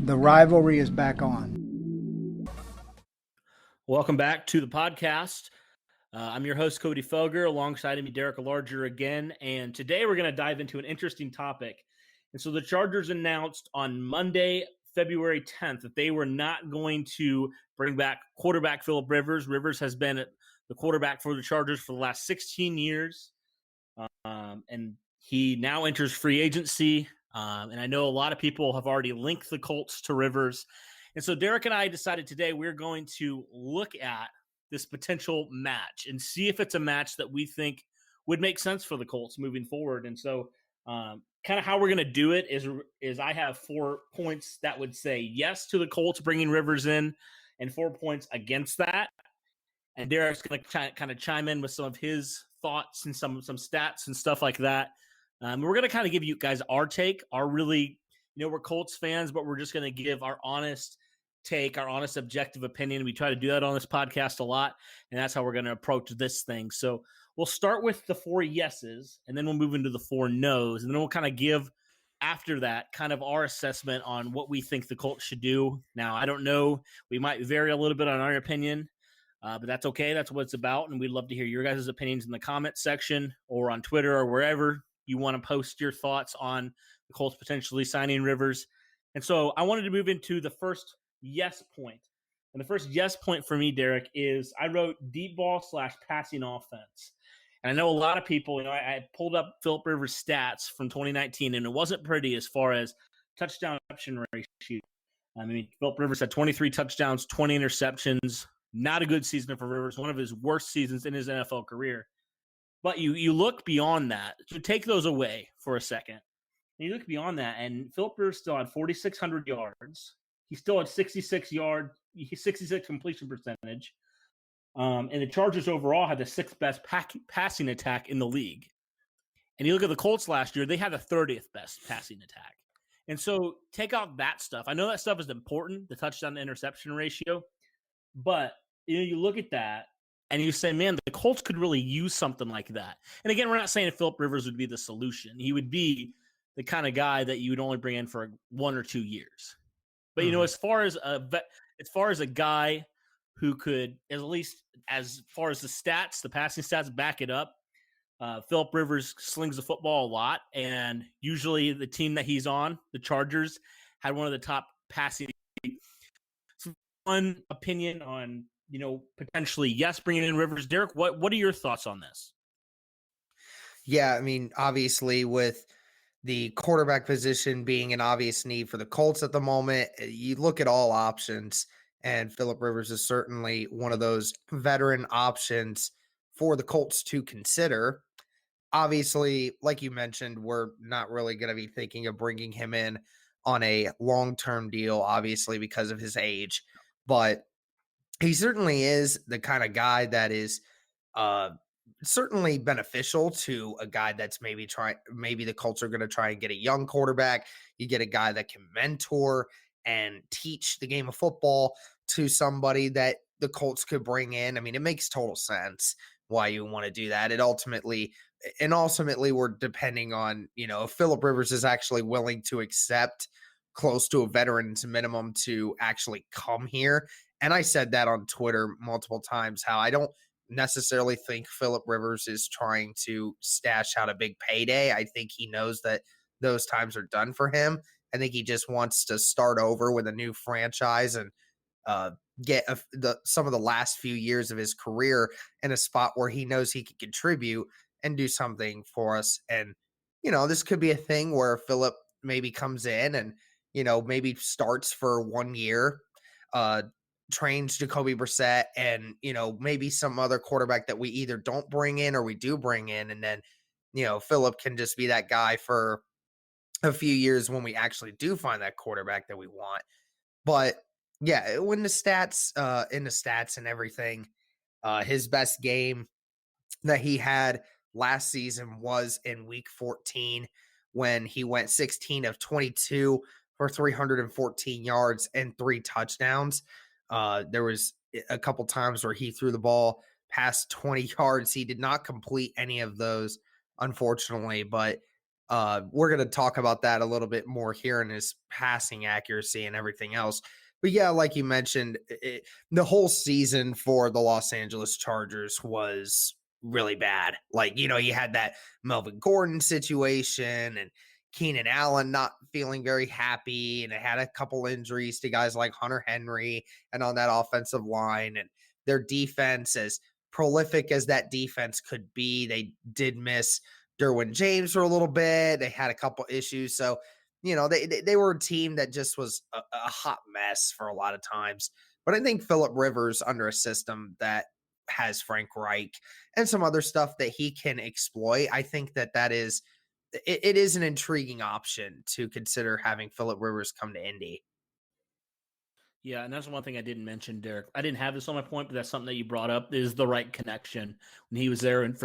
The rivalry is back on. Welcome back to the podcast. I'm your host, Cody Felger, alongside me, Derek Larger again. And today we're going to dive into an interesting topic. And so the Chargers announced on Monday, February 10th, that they were not going to bring back quarterback Philip Rivers. Rivers has been the quarterback for the Chargers for the last 16 years. And he now enters free agency. And I know a lot of people have already linked the Colts to Rivers. And so Derek and I decided today we're going to look at this potential match and see if it's a match that we think would make sense for the Colts moving forward. And so kind of how we're going to do it is I have 4 points that would say yes to the Colts bringing Rivers in and 4 points against that. And Derek's going to kind of chime in with some of his thoughts and some stats and stuff like that. We're going to kind of give you guys our take, we're Colts fans, but we're just going to give our honest take, our honest objective opinion. We try to do that on this podcast a lot, and that's how we're going to approach this thing. So we'll start with the 4 yeses, and then we'll move into the 4 nos, and then we'll kind of give after that kind of our assessment on what we think the Colts should do. Now, I don't know. We might vary a little bit on our opinion, but that's okay. That's what it's about, and we'd love to hear your guys' opinions in the comment section or on Twitter or wherever you want to post your thoughts on the Colts potentially signing Rivers. And so I wanted to move into the first yes point. And the first yes point for me, Derek, is I wrote deep ball / passing offense. And I know a lot of people, I pulled up Philip Rivers' stats from 2019, and it wasn't pretty as far as touchdown interception ratio. I mean, Philip Rivers had 23 touchdowns, 20 interceptions. Not a good season for Rivers, one of his worst seasons in his NFL career. But you look beyond that. So take those away for a second. And you look beyond that, and Philip Rivers still had 4,600 yards. He still had 66 completion percentage. And the Chargers overall had the 6th best passing attack in the league. And you look at the Colts last year, they had the 30th best passing attack. And so take out that stuff. I know that stuff is important, the touchdown to interception ratio. But you look at that, and you say, man, the Colts could really use something like that. And again, we're not saying Philip Rivers would be the solution. He would be the kind of guy that you would only bring in for 1 or 2 years. But, as far as a guy who could, at least as far as the stats, the passing stats back it up, Philip Rivers slings the football a lot. And usually the team that he's on, the Chargers, had one of the top passing. Some fun opinion on, potentially, yes, bringing in Rivers. Derek, what are your thoughts on this? Yeah, I mean, obviously with the quarterback position being an obvious need for the Colts at the moment, you look at all options, and Philip Rivers is certainly one of those veteran options for the Colts to consider. Obviously, like you mentioned, we're not really going to be thinking of bringing him in on a long-term deal, obviously, because of his age, but he certainly is the kind of guy that is certainly beneficial to a guy that's maybe the Colts are going to try and get a young quarterback. You get a guy that can mentor and teach the game of football to somebody that the Colts could bring in. I mean, it makes total sense why you want to do that. Ultimately, we're depending on, if Philip Rivers is actually willing to accept close to a veteran's minimum to actually come here. And I said that on Twitter multiple times, how I don't necessarily think Philip Rivers is trying to stash out a big payday. I think he knows that those times are done for him. I think he just wants to start over with a new franchise and get some of the last few years of his career in a spot where he knows he can contribute and do something for us. And, this could be a thing where Philip maybe comes in and, maybe starts for 1 year, trains Jacoby Brissett and, maybe some other quarterback that we either don't bring in or we do bring in. And then, Philip can just be that guy for a few years when we actually do find that quarterback that we want. But yeah, when the stats and everything, his best game that he had last season was in week 14 when he went 16 of 22 for 314 yards and 3 touchdowns. There was a couple times where he threw the ball past 20 yards. He did not complete any of those, unfortunately, but We're going to talk about that a little bit more here in his passing accuracy and everything else. But yeah, like you mentioned, the whole season for the Los Angeles Chargers was really bad. Like, you had that Melvin Gordon situation and Keenan Allen not feeling very happy, and it had a couple injuries to guys like Hunter Henry and on that offensive line, and their defense, as prolific as that defense could be, they did miss Derwin James for a little bit. They had a couple issues. So, they were a team that just was a hot mess for a lot of times. But I think Phillip Rivers, under a system that has Frank Reich and some other stuff that he can exploit, I think that is it is an intriguing option to consider having Phillip Rivers come to Indy. Yeah, and that's one thing I didn't mention, Derek. I didn't have this on my point, but that's something that you brought up, is the right connection. When he was there in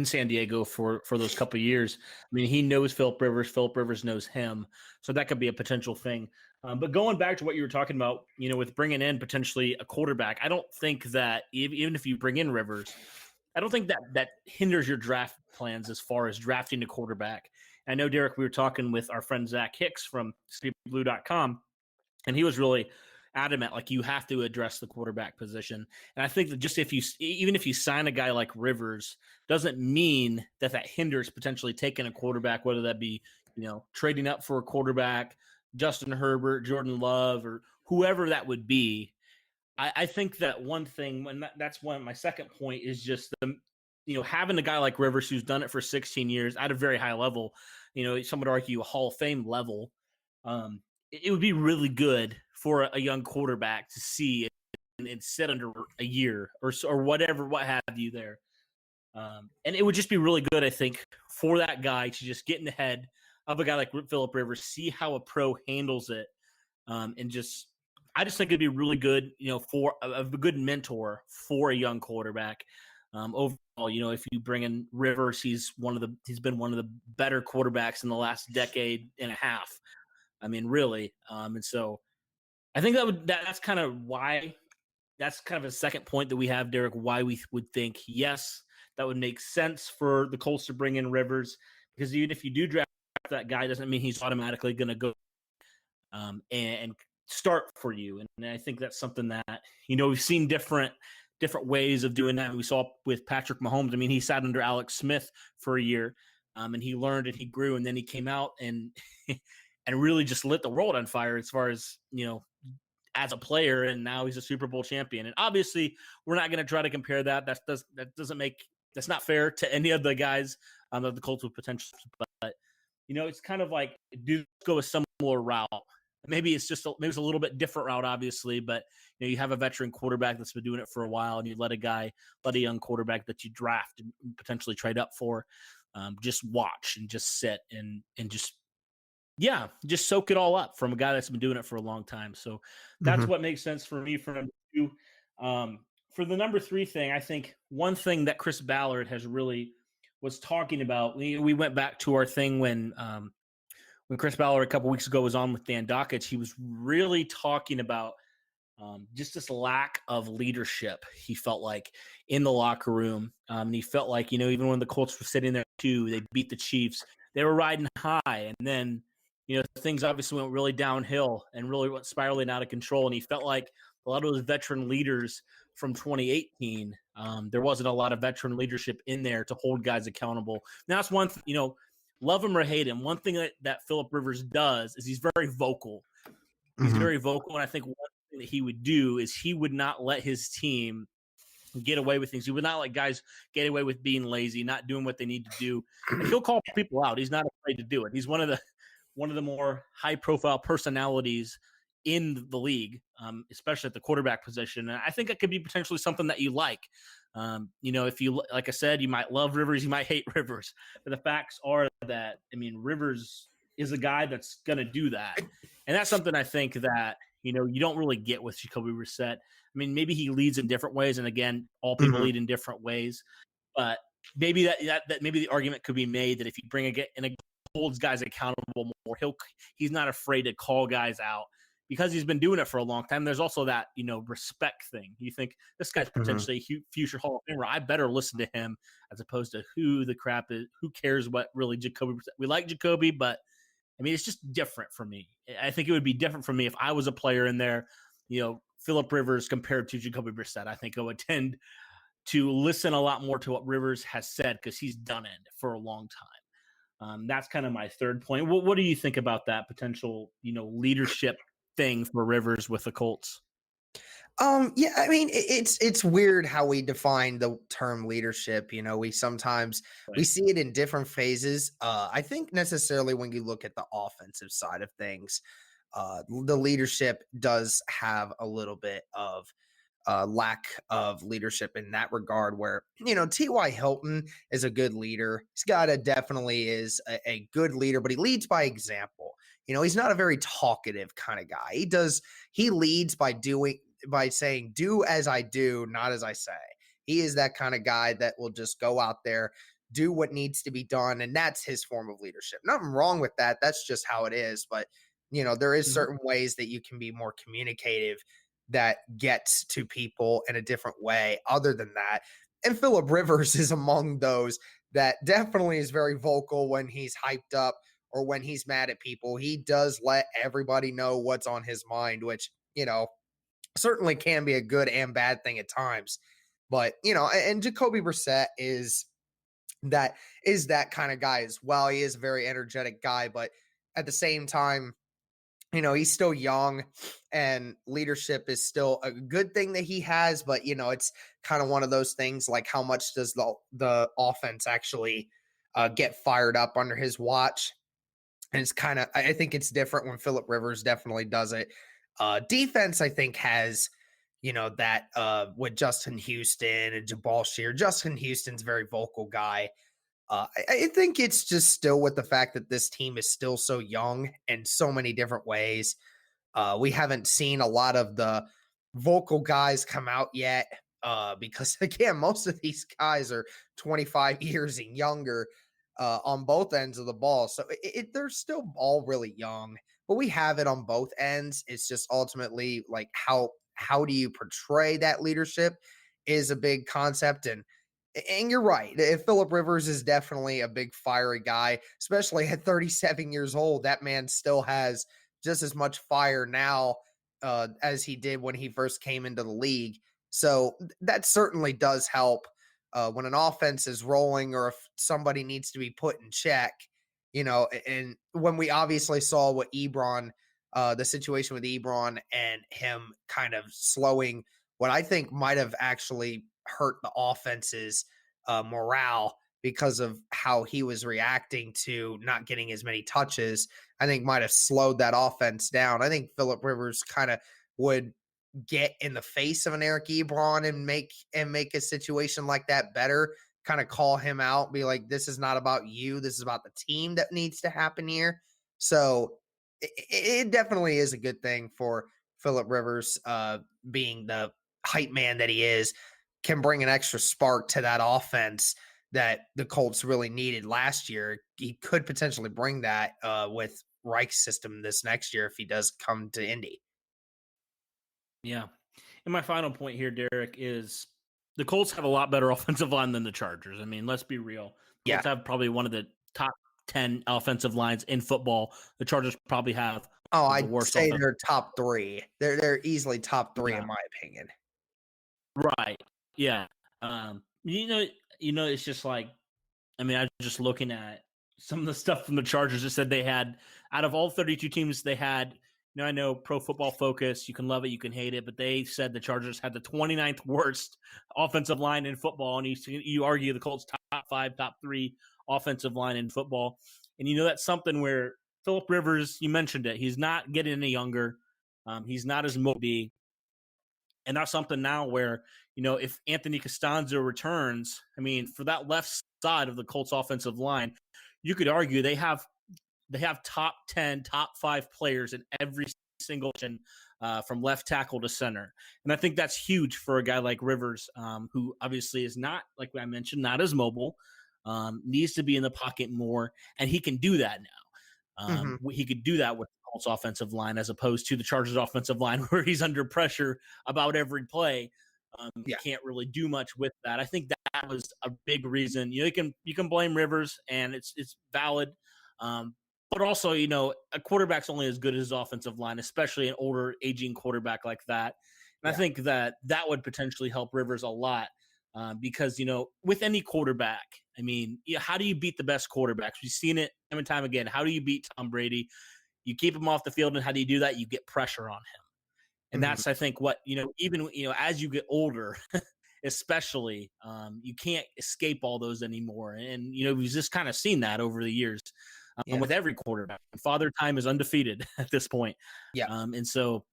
San Diego for those couple of years, I mean, he knows Phillip Rivers. Phillip Rivers knows him, so that could be a potential thing. But going back to what you were talking about, with bringing in potentially a quarterback, I don't think that even if you bring in Rivers, I don't think that hinders your draft plans as far as drafting a quarterback. I know, Derek, we were talking with our friend Zach Hicks from StreetBlue.com. And he was really adamant, like, you have to address the quarterback position. And I think that just even if you sign a guy like Rivers, doesn't mean that hinders potentially taking a quarterback, whether that be, trading up for a quarterback, Justin Herbert, Jordan Love, or whoever that would be. I think that one thing, and that's my second point, is just having a guy like Rivers who's done it for 16 years at a very high level, some would argue a Hall of Fame level. It would be really good for a young quarterback to see and sit under a year or whatever, what have you there. And it would just be really good, I think, for that guy to just get in the head of a guy like Phillip Rivers, see how a pro handles it. And I just think it'd be really good, for a good mentor for a young quarterback. Overall, if you bring in Rivers, he's been one of the better quarterbacks in the last decade and a half. I mean, really. And so I think that's kind of a second point that we have, Derek, why we would think, yes, that would make sense for the Colts to bring in Rivers, because even if you do draft that guy, doesn't mean he's automatically going to go and start for you. And I think that's something that, we've seen different ways of doing that. We saw with Patrick Mahomes. I mean, he sat under Alex Smith for a year, and he learned and he grew, and then he came out and and really just lit the world on fire as far as, as a player, and now he's a Super Bowl champion. And obviously we're not going to try to compare that. That's not fair to any of the guys that the Colts would potentially, but it's kind of like, do go a similar route. Maybe it's a little bit different route, obviously, but you have a veteran quarterback that's been doing it for a while, and you let a young quarterback that you draft and potentially trade up for, just watch and just sit and just soak it all up from a guy that's been doing it for a long time. So that's what makes sense for me for number two. For the number three thing, I think one thing that Chris Ballard was talking about, we went back to our thing when Chris Ballard a couple weeks ago was on with Dan Dockich. He was really talking about just this lack of leadership, he felt like, in the locker room. And he felt like, even when the Colts were sitting there too, they beat the Chiefs, they were riding high. And then, things obviously went really downhill and really went spiraling out of control. And he felt like a lot of those veteran leaders from 2018, there wasn't a lot of veteran leadership in there to hold guys accountable. Now, that's one, love him or hate him, one thing that Phillip Rivers does is he's very vocal. He's very vocal. And I think one thing that he would do is he would not let his team get away with things. He would not let guys get away with being lazy, not doing what they need to do. And he'll call people out. He's not afraid to do it. He's one of the more high-profile personalities in the league, especially at the quarterback position. And I think it could be potentially something that you like. If you, like I said, you might love Rivers, you might hate Rivers. But the facts are that, Rivers is a guy that's going to do that. And that's something I think that, you don't really get with Jacoby Brissett. Maybe he leads in different ways. And again, all people lead in different ways. But maybe that maybe the argument could be made that if you bring a holds guys accountable more, he's not afraid to call guys out because he's been doing it for a long time, there's also that, respect thing. You think this guy's potentially a future Hall of Famer. I better listen to him as opposed to who the crap is. Who cares what really Jacoby? We like Jacoby, but I mean, it's just different for me. I think it would be different for me if I was a player in there, Phillip Rivers compared to Jacoby Brissett. I think I would tend to listen a lot more to what Rivers has said because he's done it for a long time. That's kind of my third point. What do you think about that potential, leadership thing for Rivers with the Colts? Yeah, I mean, it's weird how we define the term leadership. We sometimes we see it in different phases. I think necessarily when you look at the offensive side of things, the leadership does have a little bit of lack of leadership in that regard where, T.Y. Hilton is a good leader. Definitely is a good leader, but he leads by example. He's not a very talkative kind of guy. He leads by saying, do as I do, not as I say. He is that kind of guy that will just go out there, do what needs to be done. And that's his form of leadership. Nothing wrong with that. That's just how it is. But, there is certain ways that you can be more communicative that gets to people in a different way other than that. And Phillip Rivers is among those that definitely is very vocal when he's hyped up or when he's mad at people. He does let everybody know what's on his mind, which, certainly can be a good and bad thing at times. But, and Jacoby Brissett is that kind of guy as well. He is a very energetic guy, but at the same time, he's still young and leadership is still a good thing that he has, but it's kind of one of those things like how much does the offense actually get fired up under his watch? And it's kind of, I think it's different when Phillip Rivers definitely does it. Defense, I think, has, that with Justin Houston and Jabal Shear. Justin Houston's a very vocal guy. I think it's just still with the fact that this team is still so young in so many different ways. We haven't seen a lot of the vocal guys come out yet because, again, most of these guys are 25 years and younger on both ends of the ball. So they're still all really young, but we have it on both ends. It's just ultimately like how do you portray that leadership is a big concept. And you're right. If Phillip Rivers is definitely a big fiery guy, especially at 37 years old. That man still has just as much fire now as he did when he first came into the league. So that certainly does help when an offense is rolling or if somebody needs to be put in check, and when we obviously saw what Ebron, the situation with Ebron and him kind of slowing what I think might have actually hurt the offense's morale because of how he was reacting to not getting as many touches, I think might have slowed that offense down. I think Phillip Rivers kind of would get in the face of an Eric Ebron and make a situation like that better, kind of call him out, be like, this is not about you. This is about the team that needs to happen here. So it definitely is a good thing for Phillip Rivers being the hype man that he is, can bring an extra spark to that offense that the Colts really needed last year. He could potentially bring that with Reich's system this next year if he does come to Indy. Yeah. And my final point here, Derek, is the Colts have a lot better offensive line than the Chargers. I mean, let's be real. The Colts have probably one of the top 10 offensive lines in football. The Chargers probably have I'd say they're top 3. They're easily top 3 in my opinion. Right. Yeah. It's just like, I mean, I was just looking at some of the stuff from the Chargers. It said they had, out of all 32 teams, they had, I know Pro Football Focus, you can love it, you can hate it, but they said the Chargers had the 29th worst offensive line in football. And you argue the Colts top 5, top 3 offensive line in football. And that's something where Phillip Rivers, you mentioned it, he's not getting any younger. He's not as motivated. And that's something now where, if Anthony Costanzo returns, I mean, for that left side of the Colts offensive line, you could argue they have top 10, top 5 players in every single position from left tackle to center. And I think that's huge for a guy like Rivers, who obviously is not, like I mentioned, not as mobile, needs to be in the pocket more, and he can do that now. He could do that with Colts offensive line as opposed to the Chargers offensive line where he's under pressure about every play. You can't really do much with that. I think that was a big reason. You can blame Rivers, and it's valid. But also, a quarterback's only as good as his offensive line, especially an older, aging quarterback like that. And I think that would potentially help Rivers a lot because, with any quarterback, I mean, how do you beat the best quarterbacks? We've seen it time and time again. How do you beat Tom Brady? You keep him off the field, and how do you do that? You get pressure on him. And that's, I think, what, even, as you get older, especially, you can't escape all those anymore. And, we've just kind of seen that over the years with every quarterback. Father Time is undefeated at this point. And so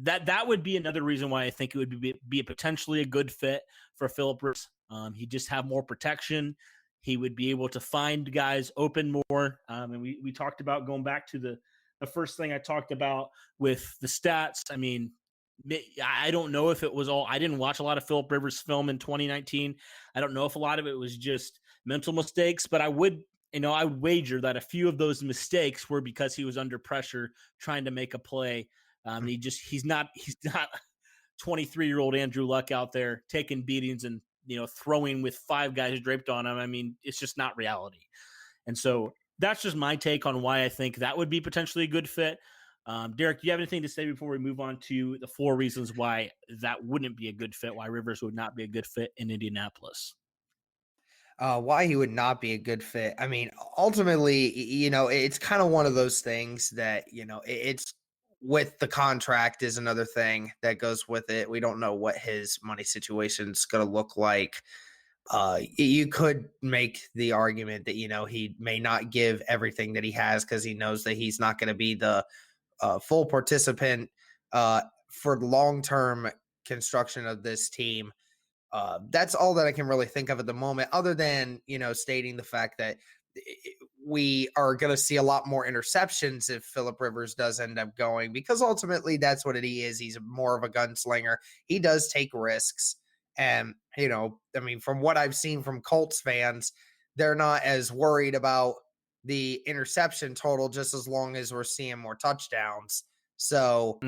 that would be another reason why I think it would be potentially a good fit for Philip Rivers. He'd just have more protection. He would be able to find guys open more. And we talked about going back to the first thing I talked about with the stats. I mean, I don't know if it was all – I didn't watch a lot of Philip Rivers film in 2019. I don't know if a lot of it was just mental mistakes, but I would wager that a few of those mistakes were because he was under pressure trying to make a play. He's not 23-year-old Andrew Luck out there taking beatings and, throwing with 5 guys draped on him. I mean, it's just not reality. And so that's just my take on why I think that would be potentially a good fit. Derek, do you have anything to say before we move on to the 4 reasons why that wouldn't be a good fit, why Rivers would not be a good fit in Indianapolis? Why he would not be a good fit. I mean, ultimately, it's kind of one of those things that, it's with the contract is another thing that goes with it. We don't know what his money situation is going to look like. You could make the argument that, he may not give everything that he has because he knows that he's not going to be the full participant for the long-term construction of this team. That's all that I can really think of at the moment, other than, stating the fact that we are going to see a lot more interceptions if Philip Rivers does end up going, because ultimately that's what he is. He's more of a gunslinger. He does take risks. And, from what I've seen from Colts fans, they're not as worried about the interception total just as long as we're seeing more touchdowns. So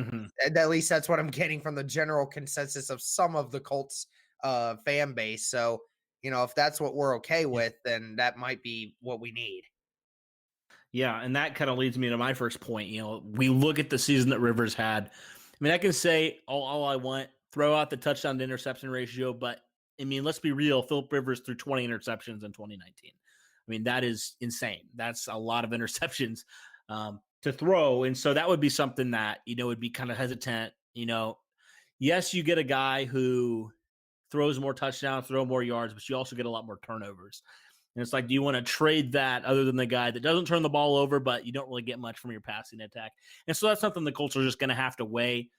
at least that's what I'm getting from the general consensus of some of the Colts fan base. So, if that's what we're okay with, then that might be what we need. Yeah, and that kind of leads me to my first point. We look at the season that Rivers had. I mean, I can say all I want, throw out the touchdown to interception ratio, but I mean, let's be real. Philip Rivers threw 20 interceptions in 2019. I mean, that is insane. That's a lot of interceptions to throw. And so that would be something that, would be kind of hesitant. Yes, you get a guy who throws more touchdowns, throw more yards, but you also get a lot more turnovers. And it's like, do you want to trade that other than the guy that doesn't turn the ball over, but you don't really get much from your passing attack? And so that's something the Colts are just going to have to weigh.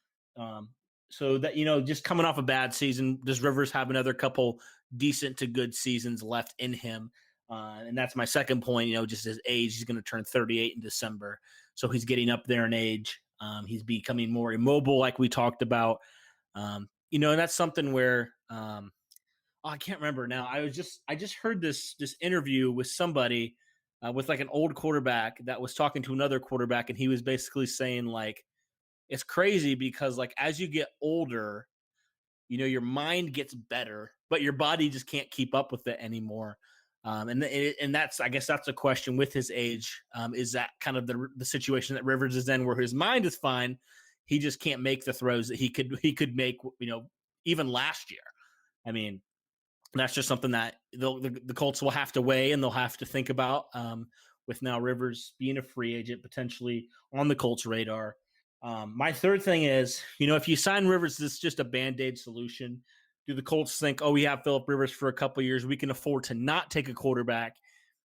So that, just coming off a bad season, does Rivers have another couple decent to good seasons left in him? And that's my second point, just his age. He's going to turn 38 in December. So he's getting up there in age. He's becoming more immobile, like we talked about. And that's something where I can't remember now. I just heard this interview with somebody with like an old quarterback that was talking to another quarterback, and he was basically saying like, it's crazy because like as you get older, your mind gets better, but your body just can't keep up with it anymore. And that's, I guess that's a question with his age. Is that kind of the situation that Rivers is in, where his mind is fine, he just can't make the throws that he could make, even last year. I mean, that's just something that the Colts will have to weigh and they'll have to think about with now Rivers being a free agent, potentially on the Colts radar. My third thing is, if you sign Rivers, this is just a Band-Aid solution. Do the Colts think, we have Philip Rivers for a couple of years, we can afford to not take a quarterback,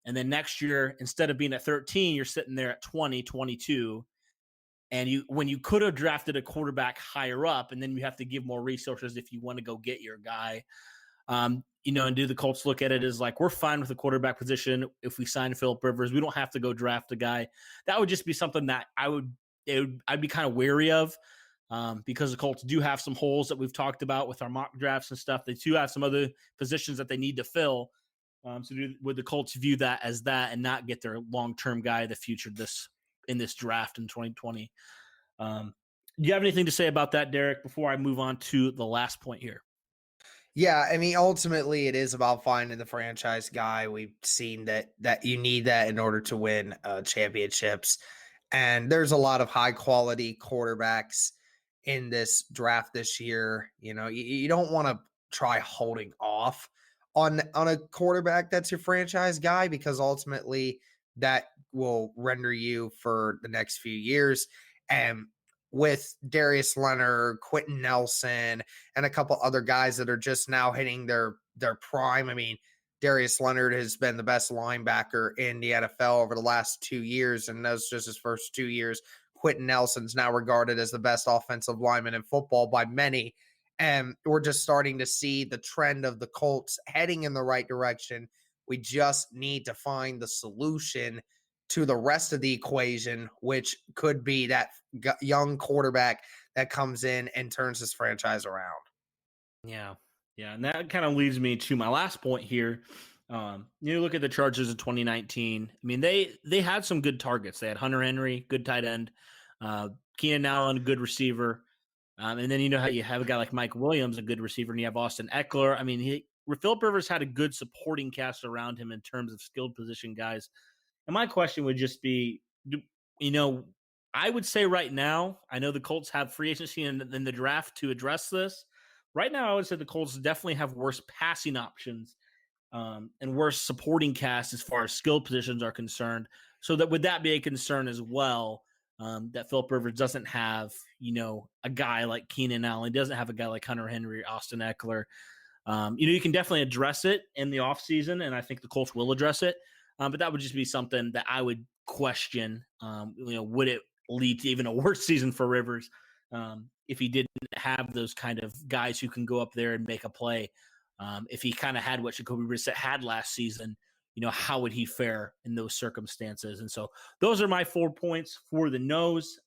and then next year, instead of being at 13, you're sitting there at 20, 22, and when you could have drafted a quarterback higher up, and then you have to give more resources if you want to go get your guy. And do the Colts look at it as like, we're fine with the quarterback position if we sign Philip Rivers, we don't have to go draft a guy? That would just be something that I'd be kind of wary of because the Colts do have some holes that we've talked about with our mock drafts and stuff. They do have some other positions that they need to fill. Would the Colts view that as that and not get their long-term guy of the future this in this draft in 2020. Do you have anything to say about that, Derek, before I move on to the last point here? Yeah, I mean, ultimately, it is about finding the franchise guy. We've seen that you need that in order to win championships, and there's a lot of high quality quarterbacks in this draft this year. You know, you don't want to try holding off on a quarterback that's your franchise guy, because ultimately that will render you for the next few years. And with Darius Leonard, Quentin Nelson, and a couple other guys that are just now hitting their prime. I mean, Darius Leonard has been the best linebacker in the NFL over the last 2 years, and that's just his first 2 years. Quentin Nelson's now regarded as the best offensive lineman in football by many. And we're just starting to see the trend of the Colts heading in the right direction. We just need to find the solution to the rest of the equation, which could be that young quarterback that comes in and turns this franchise around. Yeah. Yeah. And that kind of leads me to my last point here. You look at the Chargers of 2019. I mean, they had some good targets. They had Hunter Henry, good tight end, Keenan Allen, good receiver. And then you know how you have a guy like Mike Williams, a good receiver, and you have Austin Eckler. I mean, Philip Rivers had a good supporting cast around him in terms of skilled position guys. And my question would just be, I would say right now, I know the Colts have free agency in the draft to address this. Right now, I would say the Colts definitely have worse passing options and worse supporting cast as far as skilled positions are concerned. So would that be a concern as well? That Philip Rivers doesn't have, a guy like Keenan Allen, he doesn't have a guy like Hunter Henry or Austin Eckler. You can definitely address it in the offseason, and I think the Colts will address it. But that would just be something that I would question. Would it lead to even a worse season for Rivers if he didn't have those kind of guys who can go up there and make a play? If he kind of had what Jacoby Brissett had last season, how would he fare in those circumstances? And so those are my 4 points for the nose.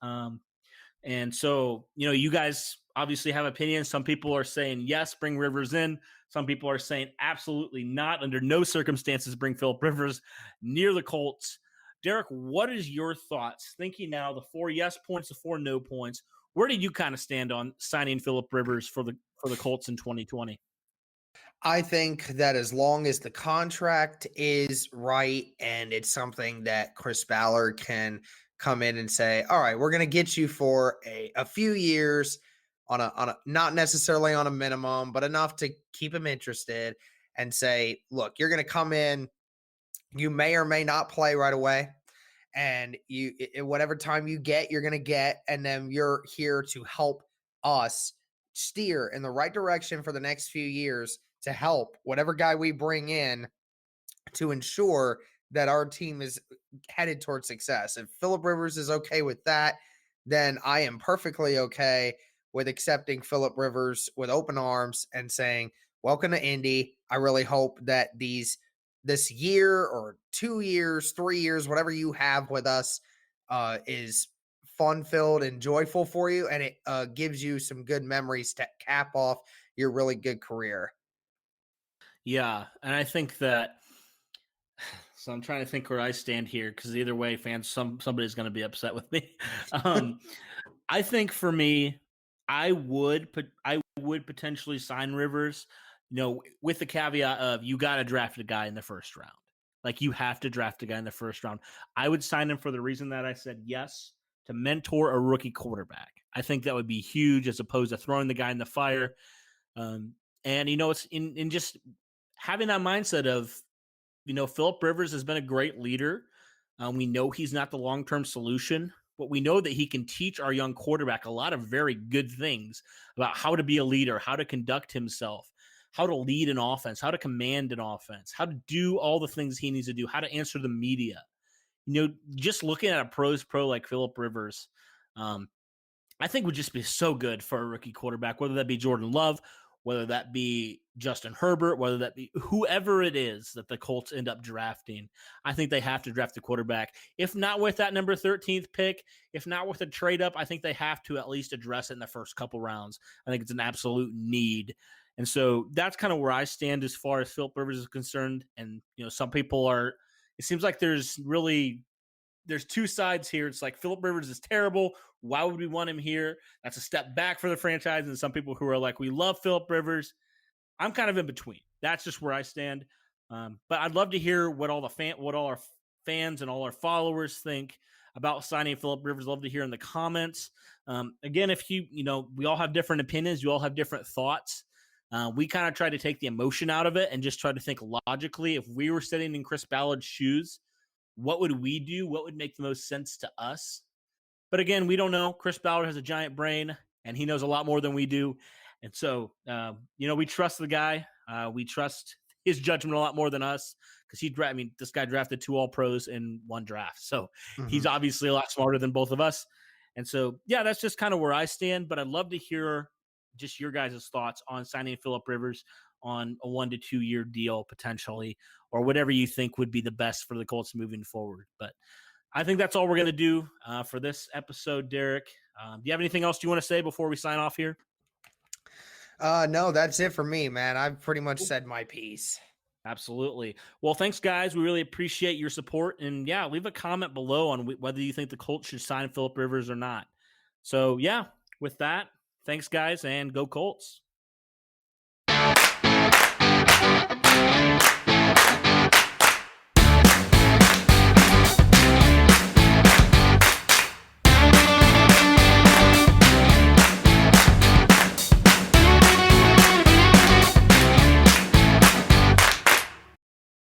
And so, you guys obviously have opinions. Some people are saying, yes, bring Rivers in. Some people are saying absolutely not. Under no circumstances, bring Philip Rivers near the Colts. Derek, what is your thoughts? Thinking now the 4 yes points, the 4 no points. Where do you kind of stand on signing Philip Rivers for the Colts in 2020? I think that as long as the contract is right and it's something that Chris Ballard can come in and say, all right, we're going to get you for a few years on a not necessarily on a minimum, but enough to keep him interested, and say, look, you're going to come in, you may or may not play right away, and you whatever time you get, you're going to get, and then you're here to help us steer in the right direction for the next few years, to help whatever guy we bring in to ensure that our team is headed towards success. If Philip Rivers is okay with that, then I am perfectly okay with accepting Philip Rivers with open arms and saying, welcome to Indy. I really hope that this year or 2 years, 3 years, whatever you have with us is fun-filled and joyful for you, and it gives you some good memories to cap off your really good career. Yeah, and I think that – so I'm trying to think where I stand here, because either way, fans, somebody's going to be upset with me. I think for me, I would potentially sign Rivers, with the caveat of you got to draft a guy in the first round. Like, you have to draft a guy in the first round. I would sign him for the reason that I said yes, to mentor a rookie quarterback. I think that would be huge, as opposed to throwing the guy in the fire. And, it's in just having that mindset of, Philip Rivers has been a great leader. We know he's not the long-term solution, but we know that he can teach our young quarterback a lot of very good things about how to be a leader, how to conduct himself, how to lead an offense, how to command an offense, how to do all the things he needs to do, how to answer the media. Just looking at a pro's pro like Philip Rivers, I think would just be so good for a rookie quarterback, whether that be Jordan Love, whether that be Justin Herbert, whether that be whoever it is that the Colts end up drafting. I think they have to draft a quarterback. If not with that number 13th pick, if not with a trade up, I think they have to at least address it in the first couple rounds. I think it's an absolute need. And so that's kind of where I stand as far as Philip Rivers is concerned. And, some people it seems like there's really there's two sides here. It's like Philip Rivers is terrible. Why would we want him here? That's a step back for the franchise. And some people who are like, we love Philip Rivers. I'm kind of in between. That's just where I stand. But I'd love to hear what all our fans and all our followers think about signing Philip Rivers. Love to hear in the comments. Again, if we all have different opinions. You all have different thoughts. We kind of try to take the emotion out of it and just try to think logically. If we were sitting in Chris Ballard's shoes, what would we do? What would make the most sense to us? But again, we don't know. Chris Ballard has a giant brain, and he knows a lot more than we do. And so, we trust the guy. We trust his judgment a lot more than us because this guy drafted 2 All-Pros in 1 draft. So he's obviously a lot smarter than both of us. And so, yeah, that's just kind of where I stand. But I'd love to hear just your guys' thoughts on signing Philip Rivers on a 1 to 2 year deal potentially, or whatever you think would be the best for the Colts moving forward. But I think that's all we're going to do for this episode, Derek. Do you have anything else you want to say before we sign off here? No, that's it for me, man. I've pretty much said my piece. Absolutely. Well, thanks, guys. We really appreciate your support. And, yeah, leave a comment below on whether you think the Colts should sign Philip Rivers or not. So, yeah, with that, thanks, guys, and go Colts.